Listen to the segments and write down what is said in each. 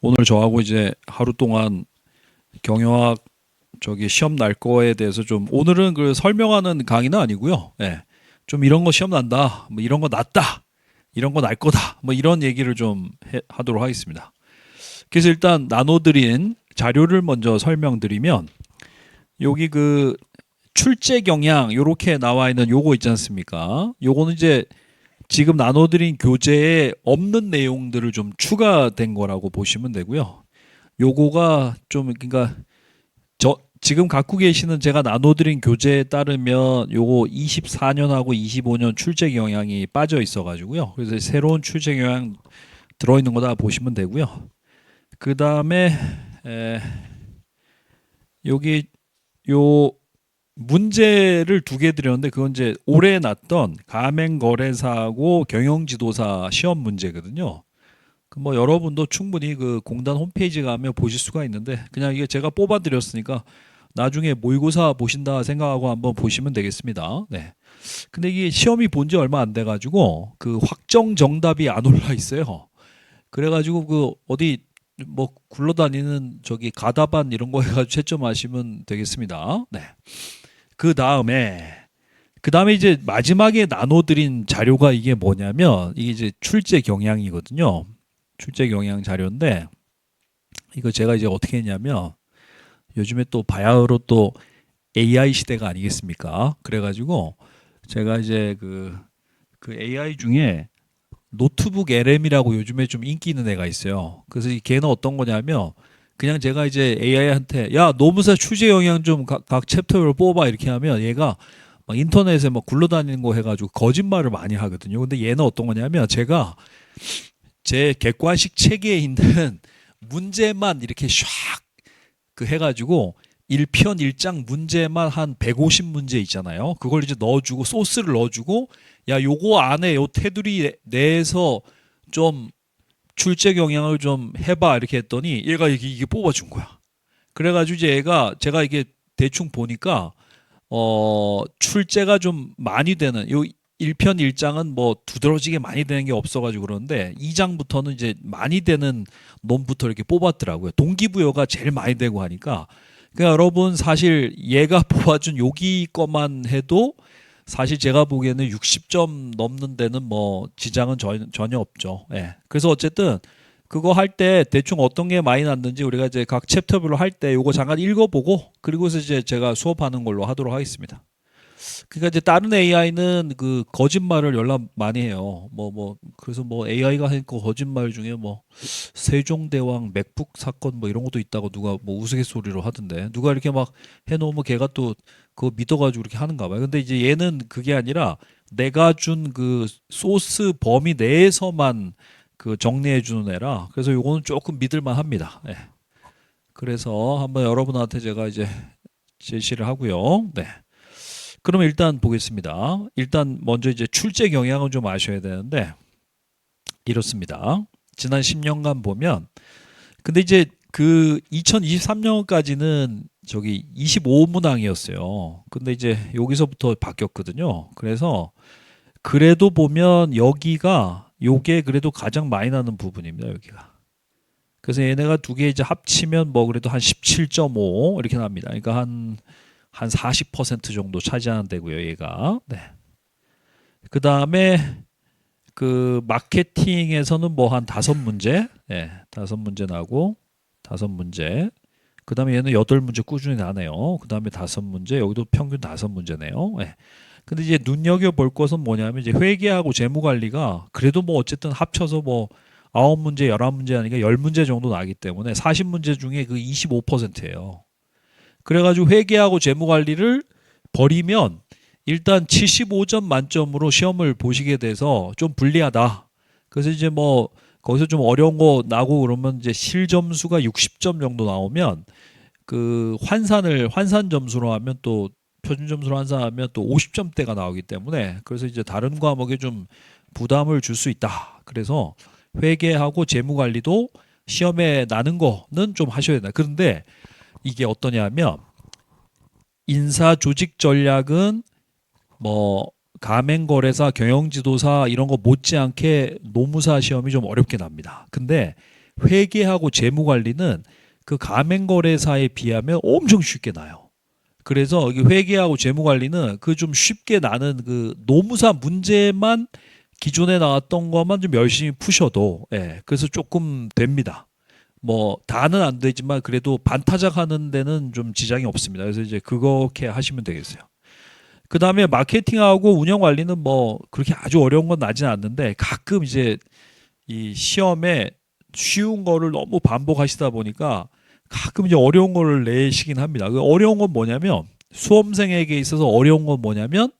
오늘 저하고 이제 하루 동안 경영학 시험 날 거에 대해서 좀 오늘은 그 설명하는 강의는 아니고요. 예. 좀 이런 거 시험 난다. 뭐 이런 거 났다. 이런 거 날 거다. 뭐 이런 얘기를 좀 하도록 하겠습니다. 그래서 일단 나눠드린 자료를 먼저 설명드리면 여기 그 출제 경향 요렇게 나와 있는 요거 있지 않습니까? 요거는 이제 지금 나눠드린 교재에 없는 내용들을 좀 추가된 거라고 보시면 되고요. 요거가 좀 그러니까 저 지금 갖고 계시는 제가 나눠드린 교재에 따르면 요거 24년하고 25년 출제 경향이 빠져 있어가지고요. 그래서 새로운 출제 경향 들어있는 거다 보시면 되고요. 그 다음에 여기 요 문제를 두 개 드렸는데 그건 이제 올해 났던 가맹거래사하고 경영지도사 시험 문제거든요. 뭐 여러분도 충분히 그 공단 홈페이지 가면 보실 수가 있는데 그냥 이게 제가 뽑아드렸으니까 나중에 모의고사 보신다 생각하고 한번 보시면 되겠습니다. 네. 근데 이게 시험이 본 지 얼마 안 돼가지고 그 확정 정답이 안 올라 있어요. 그래가지고 그 어디 뭐 굴러다니는 저기 가다반 이런 거 해가지고 채점하시면 되겠습니다. 네. 그 다음에 이제 마지막에 나눠드린 자료가 이게 뭐냐면 이게 이제 출제 경향이거든요. 출제 경향 자료인데 이거 제가 이제 어떻게 했냐면 요즘에 또 바야흐로 또 AI 시대가 아니겠습니까? 그래가지고 제가 이제 그 AI 중에 노트북 LM이라고 요즘에 좀 인기 있는 애가 있어요. 그래서 이 걔는 어떤 거냐면 그냥 제가 이제 AI한테 야 노무사 출제 영향 좀 각 챕터로 뽑아 이렇게 하면 얘가 막 인터넷에 막 굴러다니는 거 해가지고 거짓말을 많이 하거든요. 근데 얘는 어떤 거냐면 제가 제 객관식 체계에 있는 문제만 이렇게 샥 그 해가지고 1편 1장 문제만 한 150문제 있잖아요. 그걸 이제 넣어주고 소스를 넣어주고 야 요거 안에 요 테두리 내에서 좀 출제 경향을 좀 해봐 이렇게 했더니 얘가 이게 뽑아준 거야. 그래가지고 이제 얘가 제가 이게 대충 보니까 출제가 좀 많이 되는 요 1편 1장은 뭐 두드러지게 많이 되는 게 없어가지고 그러는데 2장부터는 이제 많이 되는 놈부터 이렇게 뽑았더라고요. 동기부여가 제일 많이 되고 하니까 그러니까 여러분 사실 얘가 뽑아준 여기 것만 해도 사실 제가 보기에는 60점 넘는 데는 뭐 지장은 전혀 없죠. 예. 그래서 어쨌든 그거 할 때 대충 어떤 게 많이 났는지 우리가 이제 각 챕터별로 할 때 요거 잠깐 읽어보고 그리고서 이제 제가 수업하는 걸로 하도록 하겠습니다. 그러니까 이제 다른 AI는 그 거짓말을 연락 많이 해요. 그래서 뭐 AI가 한 거 거짓말 중에 뭐 세종대왕 맥북 사건 뭐 이런 것도 있다고 누가 뭐 우스갯소리로 하던데 누가 이렇게 막 해놓으면 걔가 또 그거 믿어가지고 이렇게 하는가 봐요. 근데 이제 얘는 그게 아니라 내가 준 그 소스 범위 내에서만 그 정리해 주는 애라 그래서 요거는 조금 믿을만 합니다. 예. 그래서 한번 여러분한테 제가 이제 제시를 하고요. 네. 그러면 일단 보겠습니다. 일단 먼저 이제 출제 경향을 좀 아셔야 되는데 이렇습니다. 지난 10년간 보면 근데 이제 그 2023년까지는 저기 25문항이었어요. 근데 이제 여기서부터 바뀌었거든요. 그래서 그래도 보면 여기가 요게 그래도 가장 많이 나는 부분입니다. 여기가. 그래서 얘네가 두 개 이제 합치면 뭐 그래도 한 17.5 이렇게 납니다. 그러니까 한 40% 정도 차지하는 데고요, 얘가. 네. 그 다음에 그 마케팅에서는 뭐 한 5문제, 예, 5문제 나고, 5문제. 그 다음에 얘는 8문제 꾸준히 나네요. 그 다음에 5문제, 여기도 평균 5문제네요. 예. 근데 이제 눈여겨볼 것은 뭐냐면 이제 회계하고 재무관리가 그래도 뭐 어쨌든 합쳐서 뭐 9문제, 11문제 아니까 10문제 정도 나기 때문에 40문제 중에 그 25%예요. 그래가지고 회계하고 재무관리를 버리면 일단 75점 만점으로 시험을 보시게 돼서 좀 불리하다. 그래서 이제 뭐 거기서 좀 어려운 거 나고 그러면 이제 실점수가 60점 정도 나오면 그 환산 점수로 하면 또 표준 점수로 환산하면 또 50점대가 나오기 때문에 그래서 이제 다른 과목에 좀 부담을 줄 수 있다. 그래서 회계하고 재무관리도 시험에 나는 거는 좀 하셔야 된다. 그런데 이게 어떠냐면 인사 조직 전략은 뭐 가맹거래사, 경영지도사 이런 거 못지않게 노무사 시험이 좀 어렵게 납니다. 근데 회계하고 재무 관리는 그 가맹거래사에 비하면 엄청 쉽게 나요. 그래서 이 회계하고 재무 관리는 그 좀 쉽게 나는 그 노무사 문제만 기존에 나왔던 것만 좀 열심히 푸셔도 그래서 조금 됩니다. 뭐 다는 안 되지만 그래도 반타작하는 데는 좀 지장이 없습니다. 그래서 이제 그렇게 하시면 되겠어요. 그 다음에 마케팅하고 운영 관리는 뭐 그렇게 아주 어려운 건 나진 않는데 가끔 이제 이 시험에 쉬운 거를 너무 반복하시다 보니까 가끔 이제 어려운 거를 내시긴 합니다. 그 어려운 건 뭐냐면 수험생에게 있어서 어려운 건 뭐냐면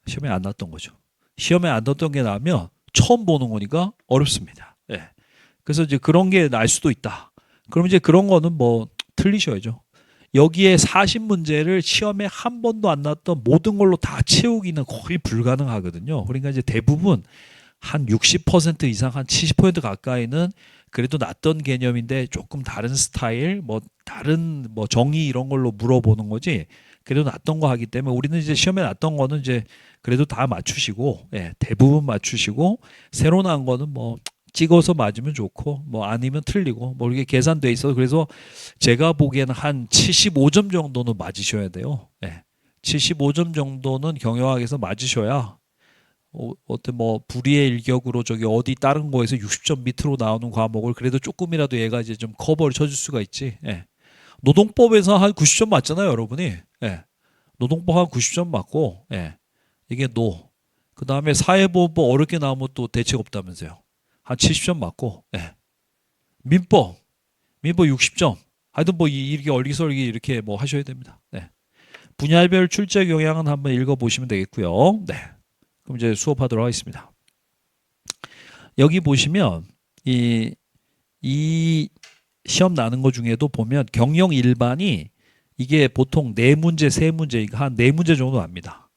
시험에 안 나왔던 거죠. 시험에 안 나왔던 게 나면 처음 보는 거니까 어렵습니다. 그래서 이제 그런 게 날 수도 있다. 그럼 이제 그런 거는 뭐 틀리셔야죠. 여기에 40문제를 시험에 한 번도 안 나왔던 모든 걸로 다 채우기는 거의 불가능하거든요. 그러니까 이제 대부분 한 60% 이상 한 70% 가까이는 그래도 낫던 개념인데 조금 다른 스타일, 뭐 다른 뭐 정의 이런 걸로 물어보는 거지. 그래도 낫던 거 하기 때문에 우리는 이제 시험에 낫던 거는 이제 그래도 다 맞추시고, 대부분 맞추시고 새로 나온 거는 뭐 찍어서 맞으면 좋고 뭐 아니면 틀리고 뭐 이게 계산돼 있어서 그래서 제가 보기에는 한 75점 정도는 맞으셔야 돼요. 75점 정도는 경영학에서 맞으셔야 어떤 뭐 불의의 일격으로 저기 어디 다른 거에서 60점 밑으로 나오는 과목을 그래도 조금이라도 얘가 이제 좀 커버를 쳐줄 수가 있지. 노동법에서 한 90점 맞잖아요, 여러분이. 노동법 한 90점 맞고, 이게 노. 그 다음에 사회보호법 어렵게 나오면 또 대책 없다면서요. 한 70점 맞고, 민법 60점. 하여튼 뭐 이렇게 얼기설기 이렇게 뭐 하셔야 됩니다. 분야별 출제 경향은 한번 읽어보시면 되겠고요. 그럼 이제 수업하도록 하겠습니다. 여기 보시면 이 시험 나는 것 중에도 보면 경영 일반이 이게 보통 4문제, 3문제, 한 4문제 정도 납니다.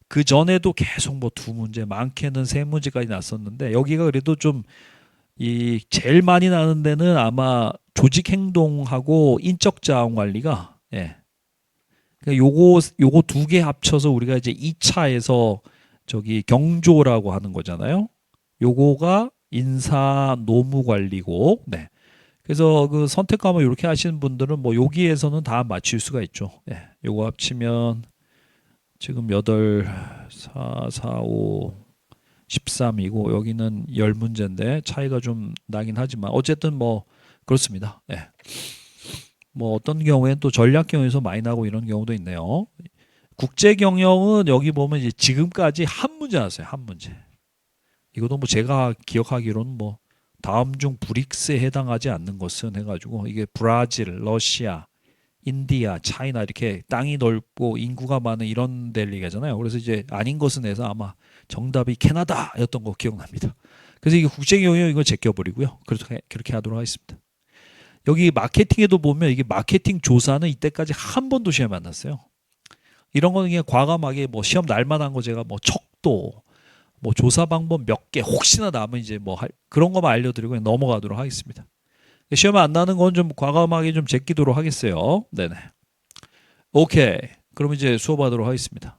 그 전에도 계속 뭐 2문제, 많게는 3문제까지 났었는데 여기가 그래도 좀 이 제일 많이 나는 데는 아마 조직 행동하고 인적 자원 관리가 그러니까 요거 2개 합쳐서 우리가 이제 2차에서 저기 경조라고 하는 거잖아요. 요거가 인사 노무 관리고 그래서 그 선택 과목 이렇게 하시는 분들은 뭐 여기에서는 다 맞출 수가 있죠. 요거 합치면 지금 8, 4, 4, 5, 13이고 여기는 10문제인데 차이가 좀 나긴 하지만 어쨌든 뭐 그렇습니다. 뭐 어떤 경우에는 또 전략 경영에서 많이 나고 이런 경우도 있네요. 국제 경영은 여기 보면 이제 지금까지 한 문제 나왔어요. 한 문제. 이것도 뭐 제가 기억하기로는 뭐 다음 중 브릭스에 해당하지 않는 것은 해가지고 이게 브라질, 러시아, 인디아, 차이나 이렇게 땅이 넓고 인구가 많은 이런 데를 얘기하잖아요. 그래서 이제 아닌 것은 해서 아마 정답이 캐나다였던 거 기억납니다. 그래서 이게 국제 경영 이거 제껴버리고요. 그렇게 하도록 하겠습니다. 여기 마케팅에도 보면 이게 마케팅 조사는 이때까지 한 번도 시험에 안 났어요. 이런 거는 그냥 과감하게 뭐 시험 날만한 거 제가 뭐 척도 뭐 조사 방법 몇 개 혹시나 남은 이제 뭐 그런 거만 알려드리고 그냥 넘어가도록 하겠습니다. 시험에 안 나는 건 좀 과감하게 좀 제끼도록 하겠어요. 네네. 오케이. 그럼 이제 수업하도록 하겠습니다.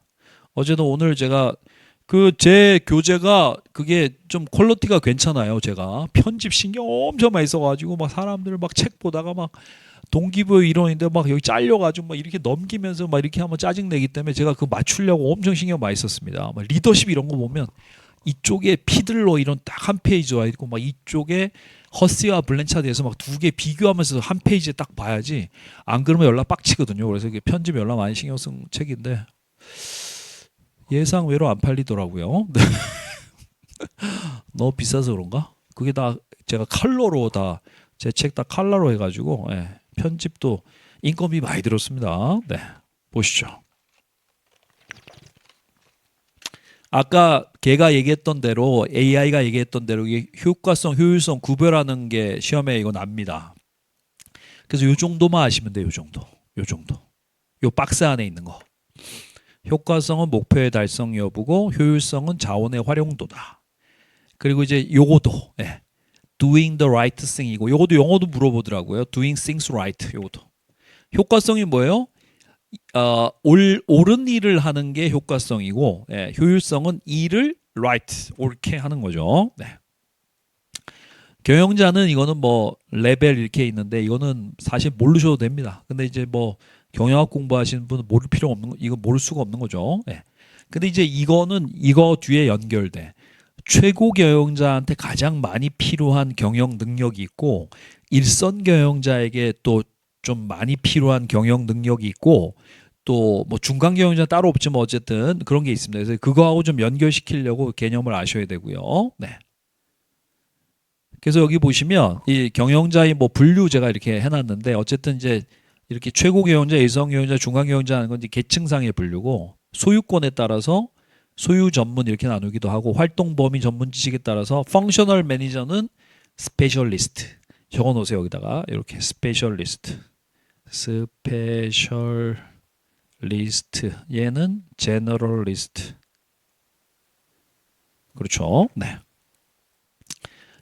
어제도 오늘 제가 그 제 교재가 그게 좀 퀄리티가 괜찮아요. 제가 편집 신경 엄청 많이 써가지고 막 사람들 막 책 보다가 막 동기부여 이론인데 막 여기 잘려가지고 막 이렇게 넘기면서 막 이렇게 하면 짜증내기 때문에 제가 그 맞추려고 엄청 신경 많이 썼습니다. 막 리더십 이런 거 보면 이쪽에 피들러 이런 딱 한 페이지 와 있고 막 이쪽에 허스와 블렌차드에서 막 2개 비교하면서 한 페이지에 딱 봐야지 안 그러면 연락 빡치거든요. 그래서 이게 편집 연락 많이 신경 쓴 책인데 예상외로 안 팔리더라고요. 너무 비싸서 그런가? 그게 다 제가 컬러로 다 제 책 다 컬러로 해가지고 편집도 인건비 많이 들었습니다. 보시죠. 아까 걔가 얘기했던 대로 AI가 얘기했던 대로 이게 효과성, 효율성 구별하는 게 시험에 이거 납니다. 그래서 요 정도만 아시면 돼요. 요 정도. 요 박스 안에 있는 거. 효과성은 목표의 달성 여부고 효율성은 자원의 활용도다. 그리고 이제 요거도 doing the right thing이고 요것도 영어도 물어보더라고요. doing things right 요것도. 효과성이 뭐예요? 옳은 일을 하는 게 효과성이고 효율성은 일을 right 옳게 하는 거죠. 경영자는 이거는 뭐 레벨 이렇게 있는데 이거는 사실 모르셔도 됩니다. 근데 이제 뭐 경영학 공부하시는 분은 모를 필요 없는 거, 이거 모를 수가 없는 거죠. 예. 근데 이제 이거는 이거 뒤에 연결돼. 최고 경영자한테 가장 많이 필요한 경영 능력이 있고 일선 경영자에게 또 좀 많이 필요한 경영 능력이 있고 또 뭐 중간 경영자 따로 없지만 어쨌든 그런 게 있습니다. 그래서 그거하고 좀 연결시키려고 개념을 아셔야 되고요. 네. 그래서 여기 보시면 이 경영자의 뭐 분류 제가 이렇게 해놨는데 어쨌든 이제 이렇게 최고 경영자, 일선 경영자, 중간 경영자 하는 건 이제 계층상의 분류고 소유권에 따라서 소유 전문 이렇게 나누기도 하고 활동 범위 전문 지식에 따라서 펑셔널 매니저는 스페셜리스트 적어 놓으세요. 여기다가 이렇게 스페셜리스트 얘는 제너럴리스트 그렇죠. 네.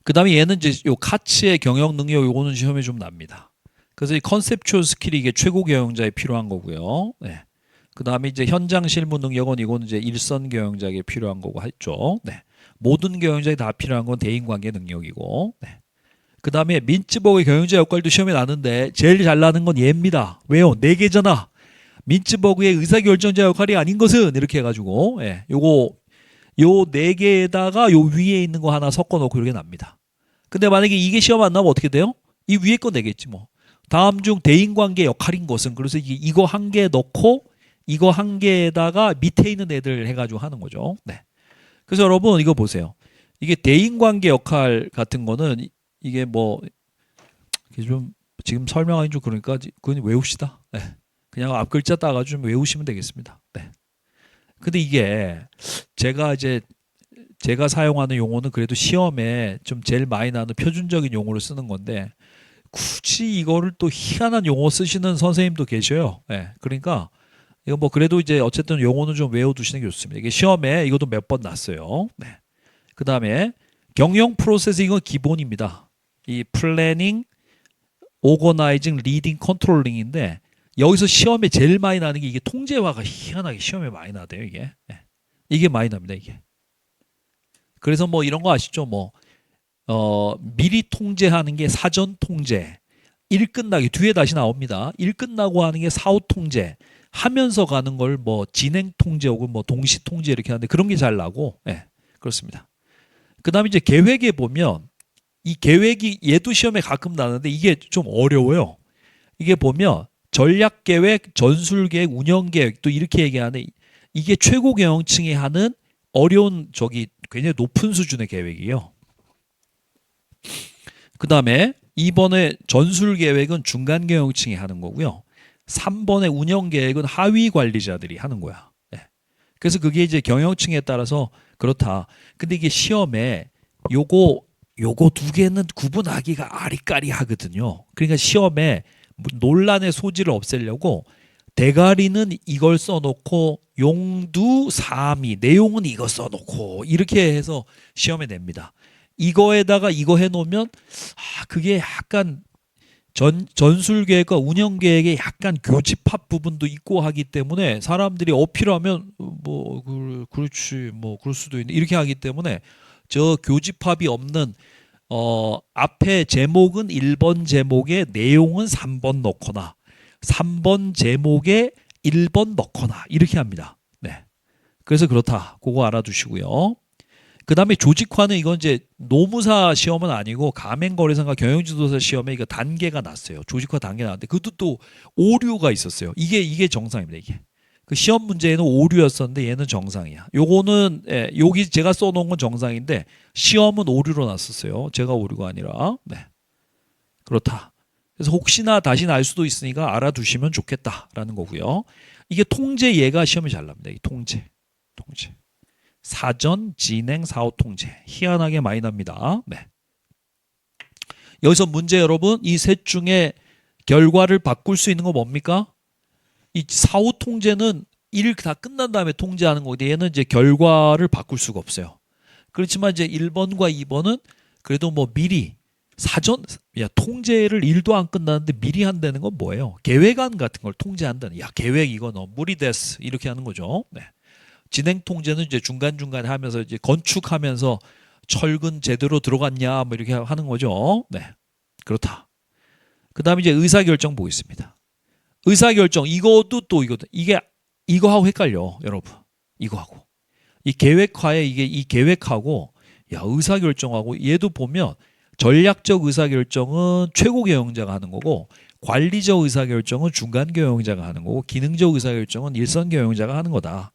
그 다음에 얘는 이제 요 카츠의 경영 능력 요거는 시험에 좀 납니다. 그래서 이 컨셉추얼 스킬이 이게 최고 경영자에 필요한 거고요. 네. 그 다음에 이제 현장 실무 능력은 이거는 이제 일선 경영자에게 필요한 거고 했죠. 네. 모든 경영자에 다 필요한 건 대인관계 능력이고. 네. 그 다음에 민츠버그의 경영자 역할도 시험에 나는데 제일 잘 나는 건 얘입니다. 왜요? 4개잖아. 민츠버그의 의사결정자 역할이 아닌 것은 이렇게 해가지고 예, 요거 요 4개에다가 요 위에 있는 거 하나 섞어 놓고 이렇게 납니다. 근데 만약에 이게 시험 안 나면 어떻게 돼요? 이 위에 거 내겠지 뭐. 다음 중 대인관계 역할인 것은 그래서 이거 한 개 넣고 이거 한 개에다가 밑에 있는 애들 해가지고 하는 거죠. 네. 그래서 여러분 이거 보세요. 이게 대인관계 역할 같은 거는 이게 뭐 좀 지금 설명하기 좀 그러니까 그건 외웁시다. 네. 그냥 앞 글자 따가지고 좀 외우시면 되겠습니다. 네. 근데 이게 제가 사용하는 용어는 그래도 시험에 좀 제일 많이 나오는 표준적인 용어를 쓰는 건데 굳이 이거를 또 희한한 용어 쓰시는 선생님도 계셔요. 네. 그러니까 이거 뭐 그래도 이제 어쨌든 용어는 좀 외워두시는 게 좋습니다. 이게 시험에 이것도 몇 번 났어요. 네. 그 다음에 경영 프로세스 이건 기본입니다. 이 플래닝, 오거나이징, 리딩, 컨트롤링인데 여기서 시험에 제일 많이 나는 게 이게 통제화가 희한하게 시험에 많이 나대요. 이게 이게 많이 납니다. 이게 그래서 뭐 이런 거 아시죠? 뭐 미리 통제하는 게 사전 통제, 일 끝나기 뒤에 다시 나옵니다. 일 끝나고 하는 게 사후 통제, 하면서 가는 걸 뭐 진행 통제 혹은 뭐 동시 통제 이렇게 하는데 그런 게 잘 나고, 예, 그렇습니다. 그 다음에 이제 계획에 보면 이 계획이 얘도 시험에 가끔 나는데 이게 좀 어려워요. 이게 보면 전략 계획, 전술 계획, 운영 계획 또 이렇게 얘기하는 이게 최고 경영층이 하는 어려운 저기 굉장히 높은 수준의 계획이에요. 그 다음에 2번의 전술 계획은 중간 경영층이 하는 거고요. 3번의 운영 계획은 하위 관리자들이 하는 거야. 네. 그래서 그게 이제 경영층에 따라서 그렇다. 근데 이게 시험에 요거 두 개는 구분하기가 아리까리하거든요. 그러니까 시험에 논란의 소지를 없애려고 대가리는 이걸 써놓고 용두 사미 내용은 이거 써놓고 이렇게 해서 시험에 냅니다. 이거에다가 이거 해놓으면 그게 약간 전술 계획과 운영 계획에 약간 교집합 부분도 있고 하기 때문에 사람들이 어필하면 뭐 그렇지 뭐 그럴 수도 있는데 이렇게 하기 때문에 저 교집합이 없는 앞에 제목은 1번 제목에 내용은 3번 넣거나 3번 제목에 1번 넣거나 이렇게 합니다. 네. 그래서 그렇다. 그거 알아두시고요. 그 다음에 조직화는 이건 이제 노무사 시험은 아니고 가맹거래상과 경영지도사 시험에 이거 단계가 났어요. 조직화 단계 나왔는데 그것도 또 오류가 있었어요. 이게 정상입니다. 이게 그 시험 문제에는 오류였었는데 얘는 정상이야. 요거는 여기 제가 써놓은 건 정상인데 시험은 오류로 났었어요. 제가 오류가 아니라. 네. 그렇다. 그래서 혹시나 다시 날 수도 있으니까 알아두시면 좋겠다라는 거고요. 이게 통제 얘가 시험이 잘 납니다. 이 통제. 사전, 진행, 사후 통제. 희한하게 많이 납니다. 네. 여기서 문제 여러분, 이 셋 중에 결과를 바꿀 수 있는 거 뭡니까? 이 사후 통제는 일 다 끝난 다음에 통제하는 거고 얘는 이제 결과를 바꿀 수가 없어요. 그렇지만 이제 1번과 2번은 그래도 뭐 미리 사전 통제를 일도 안 끝났는데 미리 한다는 건 뭐예요? 계획안 같은 걸 통제한다는. 계획 이거 너무 무리됐어 이렇게 하는 거죠. 네. 진행 통제는 이제 중간중간에 하면서 이제 건축하면서 철근 제대로 들어갔냐 뭐 이렇게 하는 거죠. 네, 그렇다. 그 다음에 이제 의사결정 보겠습니다. 의사결정 이것도 또 이거다. 이게 이거하고 헷갈려 여러분. 이거하고 이 계획화에 이게 이 계획하고 야 의사결정하고 얘도 보면 전략적 의사결정은 최고 경영자가 하는 거고 관리적 의사결정은 중간 경영자가 하는 거고 기능적 의사결정은 일선 경영자가 하는 거다.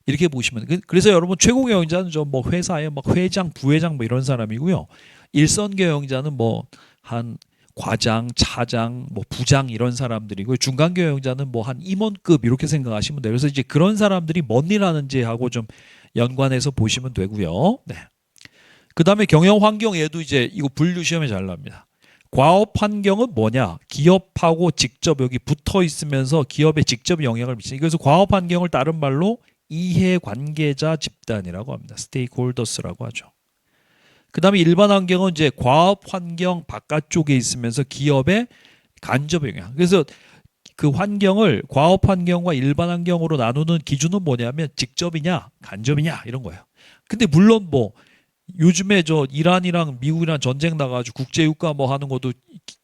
이렇게 보시면 그래서 여러분 최고 경영자는 저 뭐 회사의 막 회장, 부회장 뭐 이런 사람이고요. 일선 경영자는 뭐 한 과장, 차장, 뭐 부장 이런 사람들이고 중간 경영자는 뭐 한 임원급 이렇게 생각하시면 돼요. 그래서 이제 그런 사람들이 뭔 일 하는지하고 좀 연관해서 보시면 되고요. 네. 그다음에 경영 환경 얘도 이제 이거 분류 시험에 잘 나옵니다. 과업 환경은 뭐냐? 기업하고 직접 여기 붙어 있으면서 기업에 직접 영향을 미치는. 그래서 과업 환경을 다른 말로 이해 관계자 집단이라고 합니다. 스테이크홀더스라고 하죠. 그다음에 일반 환경은 이제 과업 환경 바깥쪽에 있으면서 기업의 간접 영향. 그래서 그 환경을 과업 환경과 일반 환경으로 나누는 기준은 뭐냐면 직접이냐, 간접이냐 이런 거예요. 근데 물론 뭐 요즘에 저 이란이랑 미국이랑 전쟁 나가지고 국제유가 뭐 하는 것도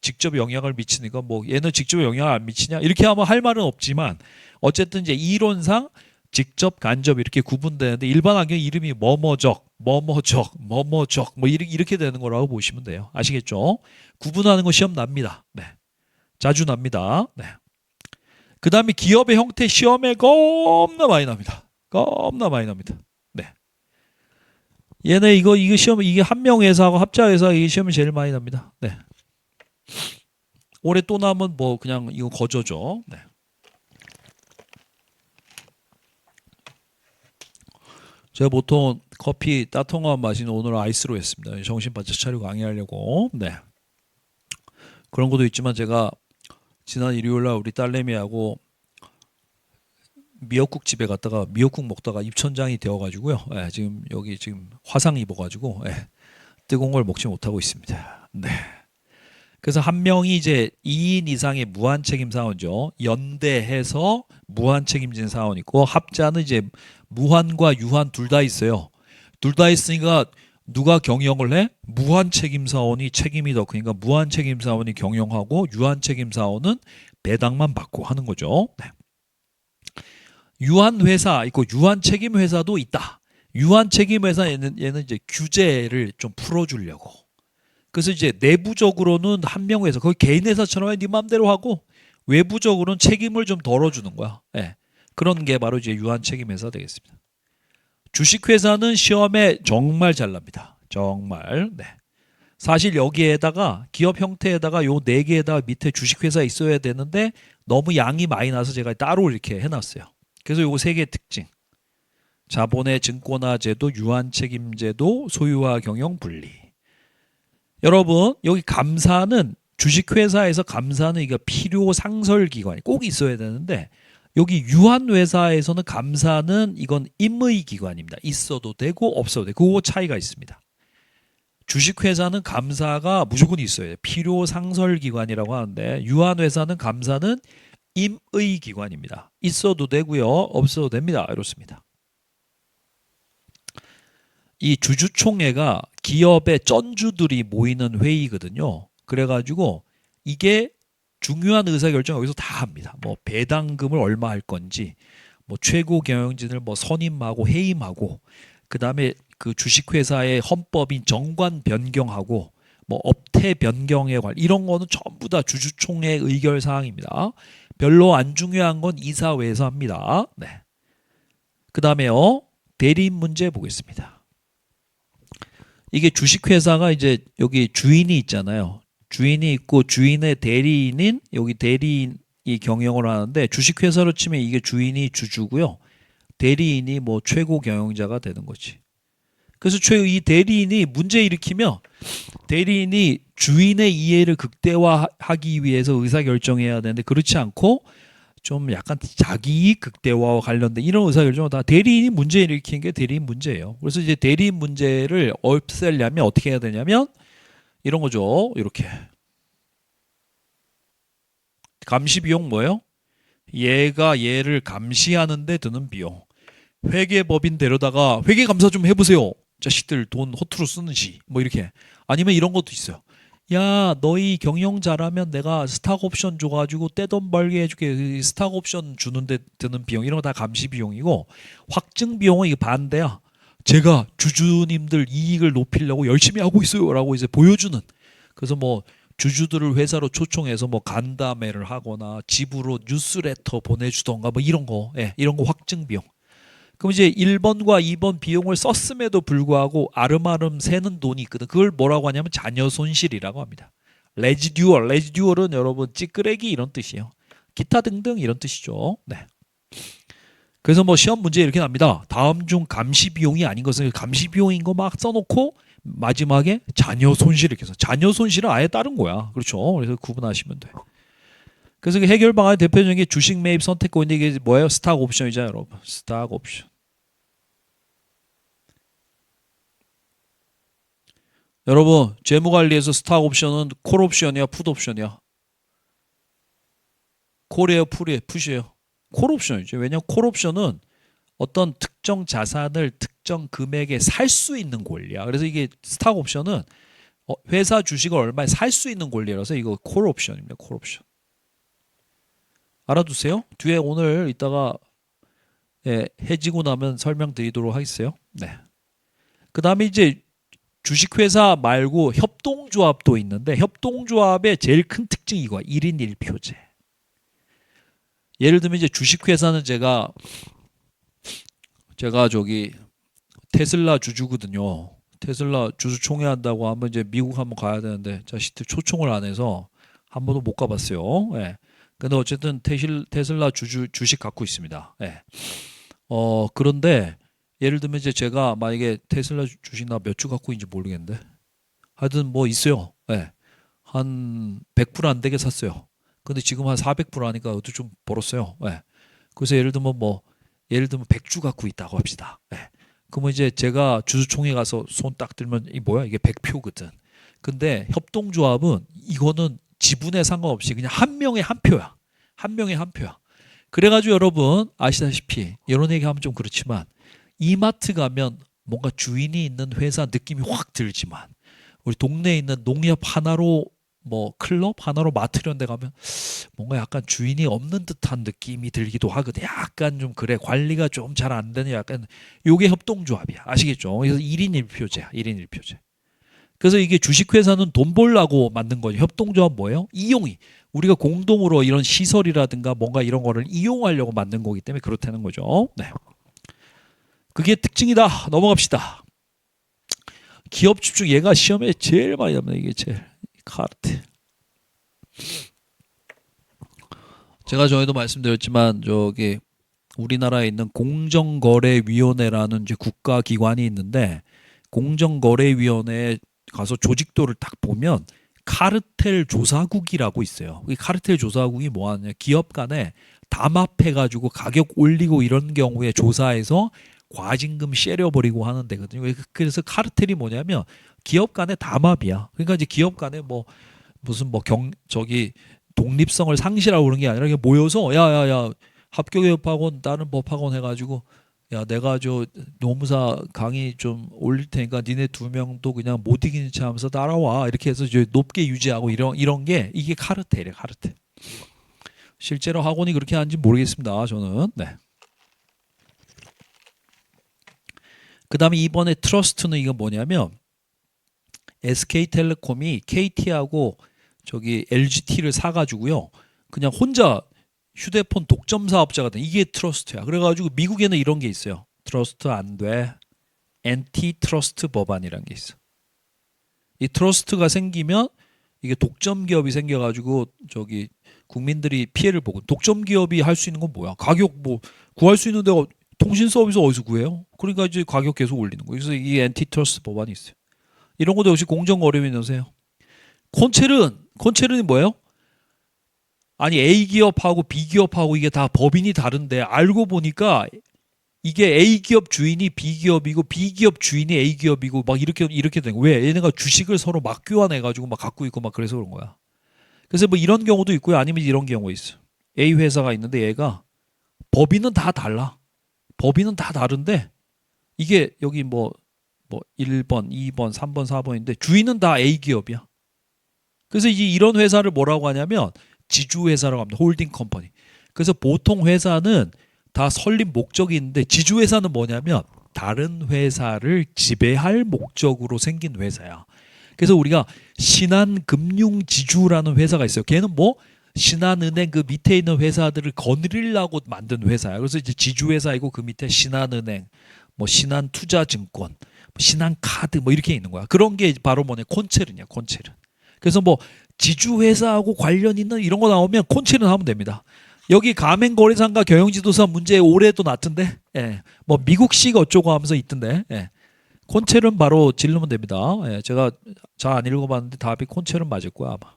직접 영향을 미치니까 뭐 얘는 직접 영향을 안 미치냐 이렇게 하면 할 말은 없지만 어쨌든 이제 이론상 직접 간접 이렇게 구분되는데 일반 환경 이름이 뭐뭐적 뭐뭐적 뭐 이렇게 되는 거라고 보시면 돼요. 아시겠죠? 구분하는 거 시험 납니다. 네. 자주 납니다. 네. 그다음에 기업의 형태 시험에 겁나 많이 납니다. 겁나 많이 납니다. 네. 얘네 이거 시험 이게 한명 회사하고 합자 회사 이 시험이 제일 많이 납니다. 네. 올해 또 나면 뭐 그냥 이거 거저죠. 네. 제가 보통 커피 따뜻한 거 마시는 오늘 아이스로 했습니다. 정신 바짝 차리고 강의하려고. 네. 그런 것도 있지만 제가 지난 일요일 날 우리 딸내미하고 미역국 집에 갔다가 미역국 먹다가 입천장이 되어가지고요. 네, 지금 여기 지금 화상 입어가지고 네, 뜨거운 걸 먹지 못하고 있습니다. 네. 그래서 한 명이 이제 2인 이상의 무한 책임 사원이죠. 연대해서 무한 책임진 사원이 있고 합자는 이제 무한과 유한 둘 다 있어요. 둘 다 있으니까 누가 경영을 해? 무한 책임 사원이 책임이 더 크니까 무한 책임 사원이 경영하고 유한 책임 사원은 배당만 받고 하는 거죠. 네. 유한 회사 있고 유한 책임 회사도 있다. 유한 책임 회사 얘는 이제 규제를 좀 풀어주려고. 그래서 이제 내부적으로는 한 명 회사, 거의 개인 회사처럼 네 맘대로 하고 외부적으로는 책임을 좀 덜어주는 거야. 네. 그런 게 바로 이제 유한 책임 회사 되겠습니다. 주식회사는 시험에 정말 잘 납니다. 정말. 네. 사실 여기에다가 기업 형태에다가 요 네 개에다가 밑에 주식회사 있어야 되는데 너무 양이 많이 나서 제가 따로 이렇게 해놨어요. 그래서 요거 세 개의 특징. 자본의 증권화 제도, 유한 책임 제도, 소유화 경영 분리. 여러분 여기 감사는 주식회사에서 감사는 이거 필요 상설 기관이 꼭 있어야 되는데 여기 유한회사에서는 감사는 이건 임의 기관입니다. 있어도 되고 없어도 되고 그거 차이가 있습니다. 주식회사는 감사가 무조건 있어야 돼요. 필요 상설 기관이라고 하는데 유한회사는 감사는 임의 기관입니다. 있어도 되고요. 없어도 됩니다. 이렇습니다. 이 주주총회가 기업의 쩐주들이 모이는 회의거든요. 그래가지고 이게 중요한 의사결정 여기서 다 합니다. 뭐 배당금을 얼마 할 건지, 뭐 최고 경영진을 뭐 선임하고 해임하고, 그 다음에 그 주식회사의 헌법인 정관 변경하고, 뭐 업태 변경에 관련 이런 거는 전부 다 주주총회 의결 사항입니다. 별로 안 중요한 건 이사회에서 합니다. 네. 그 다음에요 대리인 문제 보겠습니다. 이게 주식회사가 이제 여기 주인이 있잖아요. 주인이 있고 주인의 대리인인 여기 대리인이 경영을 하는데 주식회사로 치면 이게 주인이 주주고요. 대리인이 뭐 최고 경영자가 되는 거지. 그래서 이 대리인이 문제 일으키면 대리인이 주인의 이해를 극대화하기 위해서 의사결정해야 되는데 그렇지 않고 좀 약간 자기이익 극대화와 관련된 이런 의사결정은 다 대리인이 문제 일으키는 게 대리인 문제예요. 그래서 이제 대리인 문제를 없애려면 어떻게 해야 되냐면 이런 거죠. 이렇게 감시 비용 뭐예요? 얘가 얘를 감시하는 데 드는 비용. 회계법인 데려다가 회계감사 좀 해보세요. 자식들 돈 허투루 쓰는지 뭐 이렇게. 아니면 이런 것도 있어요. 야, 너희 경영 잘하면 내가 스탁 옵션 줘가지고 떼돈 벌게 해줄게. 스탁 옵션 주는데 드는 비용 이런 거 다 감시 비용이고, 확증 비용은 이게 반대야. 제가 주주님들 이익을 높이려고 열심히 하고 있어요라고 이제 보여주는. 그래서 뭐 주주들을 회사로 초청해서 뭐 간담회를 하거나 집으로 뉴스레터 보내주던가 뭐 이런 거, 예, 이런 거 확증 비용. 그럼 이제 1번과 2번 비용을 썼음에도 불구하고 아름아름 새는 돈이 있거든. 그걸 뭐라고 하냐면 자녀 손실이라고 합니다. 레지듀얼은 여러분 찌끄레기 이런 뜻이에요. 기타 등등 이런 뜻이죠. 네. 그래서 뭐 시험 문제 이렇게 납니다. 다음 중 감시 비용이 아닌 것은 감시 비용인 거 막 써놓고 마지막에 자녀 손실 이렇게 해서 자녀 손실은 아예 다른 거야. 그렇죠. 그래서 구분하시면 돼. 그래서 그 해결 방안의 대표적인 게 주식 매입 선택권인데 이게 뭐예요? 스탁 옵션이잖아요, 여러분. 스탁 옵션. 여러분, 재무관리에서 스탁 옵션은 콜 옵션이야, 풋 옵션이야? 콜이에요, 풋이에요? 콜 옵션이죠. 왜냐하면 콜 옵션은 어떤 특정 자산을 특정 금액에 살 수 있는 권리야. 그래서 이게 스탁 옵션은 회사 주식을 얼마에 살 수 있는 권리라서 이거 콜 옵션입니다. 콜 옵션. 알아두세요. 뒤에 오늘 이따가 해지고 나면 설명드리도록 하겠어요. 네. 그 다음에 이제 주식회사 말고 협동조합도 있는데 협동조합의 제일 큰 특징이 이거야. 1인 1표제. 예를 들면 이제 주식회사는 제가 저기 테슬라 주주거든요. 테슬라 주주총회 한다고 하면 이제 미국 한번 가야 되는데 자식들 초청을 안 해서 한 번도 못 가봤어요. 예. 근데 어쨌든 테슬라 주식 갖고 있습니다. 예. 그런데 예를 들면 이제 제가 만약에 테슬라 주식 나 몇 주 갖고 있는지 모르겠는데 하여튼 뭐 있어요. 예. 한 100% 안 되게 샀어요. 근데 지금 한 400% 하니까 그것도 좀 벌었어요. 예. 그래서 예를 들면 100주 갖고 있다고 합시다. 예. 그러면 이제 제가 주주총회 가서 손 딱 들면 이 뭐야? 이게 100표거든. 근데 협동조합은 이거는 지분에 상관없이 그냥 한 명에 한 표야. 한 명에 한 표야. 그래가지고 여러분 아시다시피 이런 얘기하면 좀 그렇지만 이마트 가면 뭔가 주인이 있는 회사 느낌이 확 들지만 우리 동네에 있는 농협 하나로 뭐 클럽 하나로 마트 이런 데 가면 뭔가 약간 주인이 없는 듯한 느낌이 들기도 하거든. 약간 좀 그래. 관리가 좀 잘 안 되는 약간 요게 협동조합이야. 아시겠죠? 그래서 1인 1표제야. 1인 1표제. 그래서 이게 주식회사는 돈 벌라고 만든 거죠. 협동조합 뭐예요? 이용이. 우리가 공동으로 이런 시설이라든가 뭔가 이런 거를 이용하려고 만든 거기 때문에 그렇다는 거죠. 네. 그게 특징이다. 넘어갑시다. 기업 집중 얘가 시험에 제일 많이 나옵니다. 이게 제일 카르텔. 제가 전에도 말씀드렸지만 저기 우리나라에 있는 공정거래위원회라는 이제 국가기관이 있는데 공정거래위원회에 가서 조직도를 딱 보면 카르텔 조사국이라고 있어요. 이 카르텔 조사국이 뭐 하냐? 기업 간에 담합해가지고 가격 올리고 이런 경우에 조사해서 과징금 쉐려버리고 하는 데거든요. 그래서 카르텔이 뭐냐면 기업 간의 담합이야. 그러니까 이제 기업 간에 뭐 무슨 뭐 저기 독립성을 상실하고 그런 게 아니라 그냥 모여서 야야야 합격협학원 다른 법학원 해가지고 야 내가 저 노무사 강의 좀 올릴 테니까 니네 두 명도 그냥 못 이기는 체 하면서 따라와 이렇게 해서 이제 높게 유지하고 이런 게 이게 카르텔이에요. 카르텔. 실제로 학원이 그렇게 하는지 모르겠습니다. 저는. 네. 그 다음에 이번에 트러스트는 이거 뭐냐면 SK텔레콤이 KT하고 저기 LGT를 사가지고요. 그냥 혼자 휴대폰 독점 사업자가 된 이게 트러스트야. 그래가지고 미국에는 이런 게 있어요. 트러스트 안 돼. 엔티 트러스트 법안이라는 게 있어. 이 트러스트가 생기면 이게 독점 기업이 생겨가지고 저기 국민들이 피해를 보고 독점 기업이 할 수 있는 건 뭐야? 가격 뭐 구할 수 있는 데가 통신 서비스 어디서 구해요? 그러니까 이제 가격 계속 올리는 거예요. 그래서 이 엔티 트러스트 법안이 있어요. 이런 것도 역시 공정거래위에 넣으세요. 콘체른이 뭐예요? 아니 A 기업하고 B 기업하고 이게 다 법인이 다른데 알고 보니까 이게 A 기업 주인이 B 기업이고 B 기업 주인이 A 기업이고 막 이렇게 된 거야. 왜? 얘네가 주식을 서로 막 교환해 가지고 막 갖고 있고 막 그래서 그런 거야. 그래서 뭐 이런 경우도 있고요. 아니면 이런 경우가 있어. A 회사가 있는데 얘가 법인은 다 달라. 법인은 다 다른데 이게 여기 뭐 뭐 1번, 2번, 3번, 4번인데 주인은 다 A 기업이야. 그래서 이제 이런 회사를 뭐라고 하냐면 지주회사라고 합니다. 홀딩 컴퍼니. 그래서 보통 회사는 다 설립 목적이 있는데 지주회사는 뭐냐면 다른 회사를 지배할 목적으로 생긴 회사야. 그래서 우리가 신한금융지주라는 회사가 있어요. 걔는 뭐 신한은행 그 밑에 있는 회사들을 거느리려고 만든 회사야. 그래서 이제 지주회사이고 그 밑에 신한은행, 뭐 신한투자증권, 신한카드 뭐 이렇게 있는 거야. 그런 게 바로 뭐냐 콘체른이야. 콘체른. 그래서 뭐 지주회사하고 관련 있는 이런 거 나오면 콘체른 하면 됩니다. 여기 가맹거래상과 경영지도사 문제 올해도 났던데, 예, 뭐 미국식 어쩌고 하면서 있던데, 예. 콘체른 바로 질르면 됩니다. 예, 제가 잘 안 읽어봤는데 답이 콘체른 맞을 거야 아마.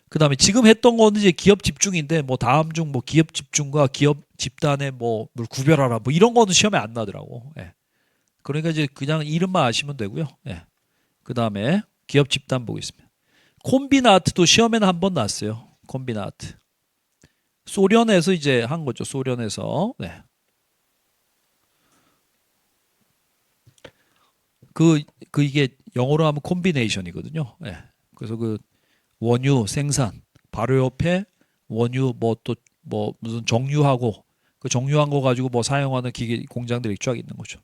그 다음에 지금 했던 거는 이제 기업 집중인데 뭐 다음 중 뭐 기업 집중과 기업 집단의 뭐 뭘 구별하라 뭐 이런 거는 시험에 안 나더라고. 예. 그러니까 이제 그냥 이름만 아시면 되고요. 예. 그 다음에 기업 집단 보겠습니다. 콤비나트도 시험에는 한 번 났어요. 콤비나트. 소련에서 이제 한 거죠. 소련에서. 네. 이게 영어로 하면 콤비네이션이거든요. 네. 그래서 그 원유 생산 바로 옆에 원유 뭐 또 뭐 무슨 정유하고 그 정유한 거 가지고 뭐 사용하는 기계 공장들이 쫙 있는 거죠.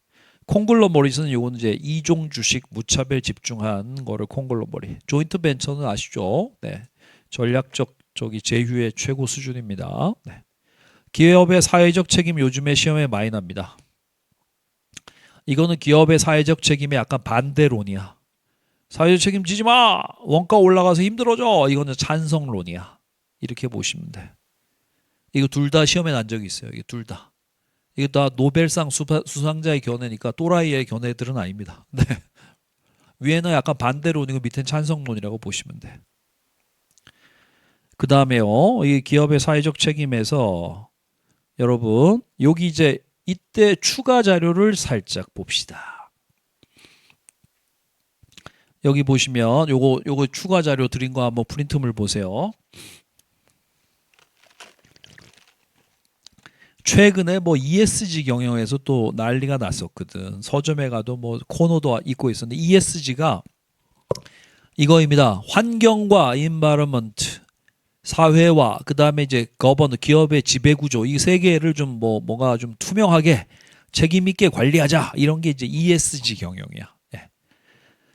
콩글로머릿은 요거는 이제 이종 주식 무차별 집중한 거를 콩글로머릿. 조인트 벤처는 아시죠? 네. 전략적 저기 제휴의 최고 수준입니다. 네. 기업의 사회적 책임 요즘에 시험에 많이 납니다. 이거는 기업의 사회적 책임의 약간 반대론이야. 사회적 책임 지지 마! 원가 올라가서 힘들어져! 이거는 찬성론이야. 이렇게 보시면 돼. 이거 둘 다 시험에 난 적이 있어요. 이게 둘 다. 이게 다 노벨상 수상자의 견해니까 또라이의 견해들은 아닙니다. 네. 위에는 약간 반대론이고 밑에는 찬성론이라고 보시면 돼. 그 다음에요. 이 기업의 사회적 책임에서 여러분 여기 이제 이때 추가 자료를 살짝 봅시다. 여기 보시면 요거 추가 자료 드린 거 한번 프린트물 보세요. 최근에 뭐 ESG 경영에서 또 난리가 났었거든. 서점에 가도 뭐 코너도 있고 있었는데 ESG가 이거입니다. 환경과 인바이러먼트, 사회와 그다음에 이제 거버너 기업의 지배 구조 이 세 개를 좀 뭔가 좀 투명하게 책임 있게 관리하자 이런 게 이제 ESG 경영이야. 예.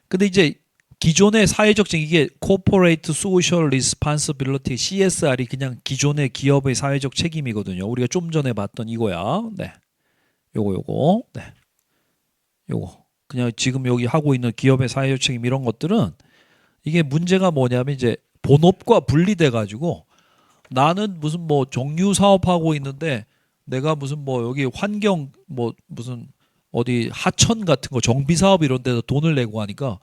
근데 이제 기존의 사회적 책임 이게 Corporate Social Responsibility CSR이 그냥 기존의 기업의 사회적 책임이거든요. 우리가 좀 전에 봤던 이거야. 네. 요거. 네. 요거. 그냥 지금 여기 하고 있는 기업의 사회적 책임 이런 것들은 이게 문제가 뭐냐면 이제 본업과 분리돼 가지고 나는 무슨 뭐 정유 사업하고 있는데 내가 무슨 뭐 여기 환경 뭐 무슨 어디 하천 같은 거 정비 사업 이런 데서 돈을 내고 하니까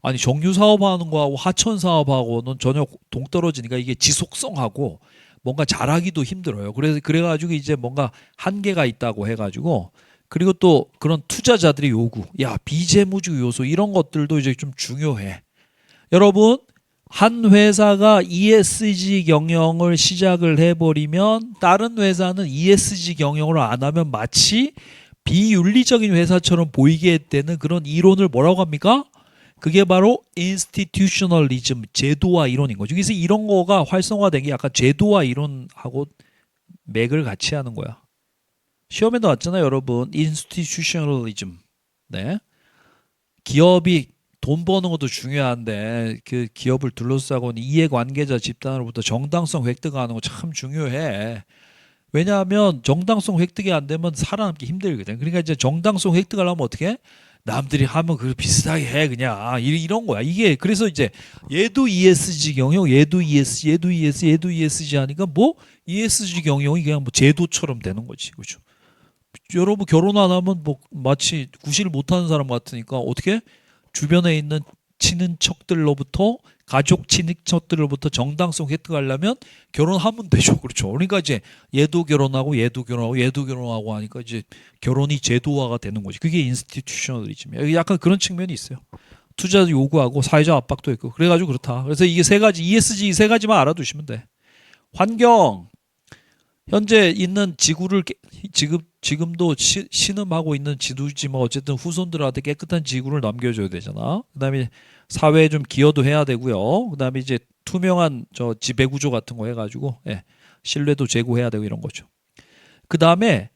아니 정유 사업하는 거하고 하천 사업하고는 전혀 동떨어지니까 이게 지속성하고 뭔가 잘하기도 힘들어요. 그래가지고 이제 뭔가 한계가 있다고 해가지고 그리고 또 그런 투자자들의 요구, 야 비재무주 요소 이런 것들도 이제 좀 중요해. 여러분 한 회사가 ESG 경영을 시작을 해버리면 다른 회사는 ESG 경영을 안 하면 마치 비윤리적인 회사처럼 보이게 되는 그런 이론을 뭐라고 합니까? 그게 바로 인스티튜셔널리즘, 제도화 이론인 거죠. 그래서 이런 거가 활성화된 게 약간 제도화 이론하고 맥을 같이 하는 거야. 시험에 나왔잖아요, 여러분. 인스티튜셔널리즘. 네. 기업이 돈 버는 것도 중요한데 그 기업을 둘러싸고 있는 이해관계자 집단으로부터 정당성 획득하는 거 참 중요해. 왜냐하면 정당성 획득이 안 되면 살아남기 힘들거든. 그러니까 이제 정당성 획득하려면 어떻게? 남들이 하면 그 비슷하게 해 그냥 이런 거야. 이게 그래서 이제 얘도 ESG 경영, 얘도 ESG, 얘도 ESG, 얘도 ESG 하니까 뭐 ESG 경영이 그냥 뭐 제도처럼 되는 거지, 그렇죠? 여러분 결혼 안 하면 뭐 마치 구실을 못하는 사람 같으니까 어떻게 주변에 있는 친인척들로부터 가족 친인척들로부터 정당성 획득하려면 결혼하면 되죠. 그렇죠. 그러니까 이제 얘도 결혼하고 얘도 결혼하고 얘도 결혼하고 하니까 이제 결혼이 제도화가 되는 거지. 그게 인스티튜셔널리즘이에요. 약간 그런 측면이 있어요. 투자 요구하고 사회적 압박도 있고 그래가지고 그렇다. 그래서 이게 세 가지 ESG 세 가지만 알아두시면 돼. 환경, 현재 있는 지구를 지금도 신음하고 있는 지도지만 어쨌든 후손들한테 깨끗한 지구를 남겨줘야 되잖아. 그다음에 사회에 좀 기여도 해야 되고요. 그다음에 이제 투명한 저 지배 구조 같은 거 해가지고 예, 신뢰도 제고해야 되고 이런 거죠. 그다음에